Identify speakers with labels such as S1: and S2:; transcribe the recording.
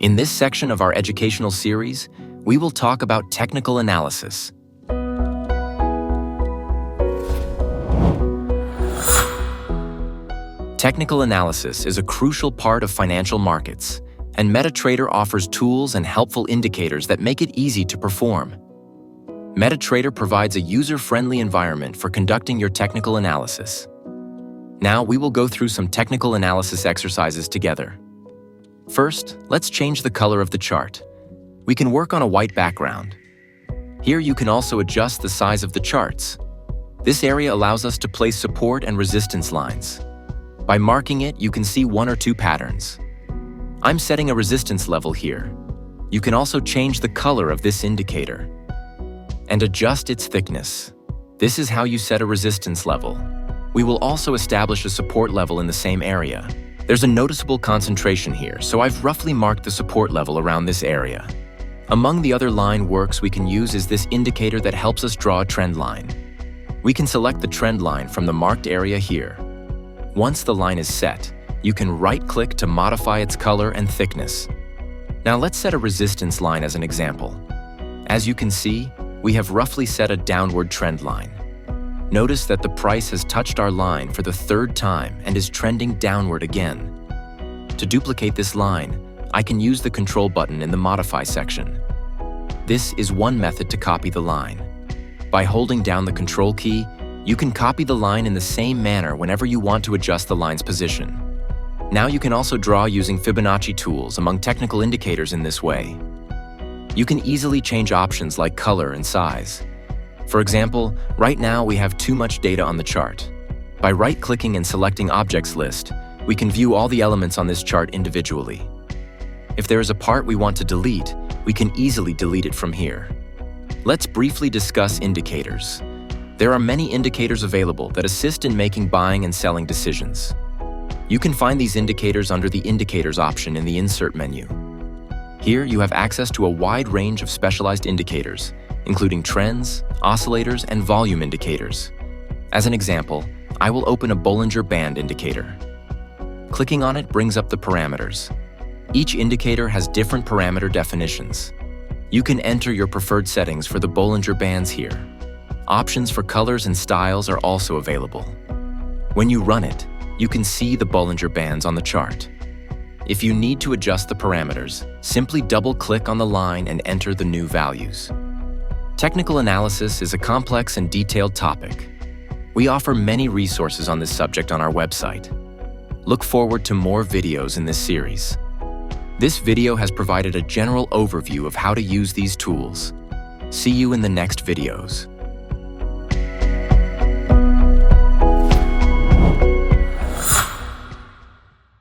S1: In this section of our educational series, we will talk about technical analysis. Technical analysis is a crucial part of financial markets, and MetaTrader offers tools and helpful indicators that make it easy to perform. MetaTrader provides a user-friendly environment for conducting your technical analysis. Now we will go through some technical analysis exercises together. First, let's change the color of the chart. We can work on a white background. Here you can also adjust the size of the charts. This area allows us to place support and resistance lines. By marking it, you can see one or two patterns. I'm setting a resistance level here. You can also change the color of this indicator and adjust its thickness. This is how you set a resistance level. We will also establish a support level in the same area. There's a noticeable concentration here, so I've roughly marked the support level around this area. Among the other line works we can use is this indicator that helps us draw a trend line. We can select the trend line from the marked area here. Once the line is set, you can right-click to modify its color and thickness. Now let's set a resistance line as an example. As you can see, we have roughly set a downward trend line. Notice that the price has touched our line for the third time and is trending downward again. To duplicate this line, I can use the control button in the Modify section. This is one method to copy the line. By holding down the control key, you can copy the line in the same manner whenever you want to adjust the line's position. Now you can also draw using Fibonacci tools among technical indicators in this way. You can easily change options like color and size. For example, right now we have too much data on the chart. By right-clicking and selecting Objects List, we can view all the elements on this chart individually. If there is a part we want to delete, we can easily delete it from here. Let's briefly discuss indicators. There are many indicators available that assist in making buying and selling decisions. You can find these indicators under the Indicators option in the Insert menu. Here you have access to a wide range of specialized indicators, including trends, oscillators, and volume indicators. As an example, I will open a Bollinger Band indicator. Clicking on it brings up the parameters. Each indicator has different parameter definitions. You can enter your preferred settings for the Bollinger Bands here. Options for colors and styles are also available. When you run it, you can see the Bollinger Bands on the chart. If you need to adjust the parameters, simply double-click on the line and enter the new values. Technical analysis is a complex and detailed topic. We offer many resources on this subject on our website. Look forward to more videos in this series. This video has provided a general overview of how to use these tools. See you in the next videos.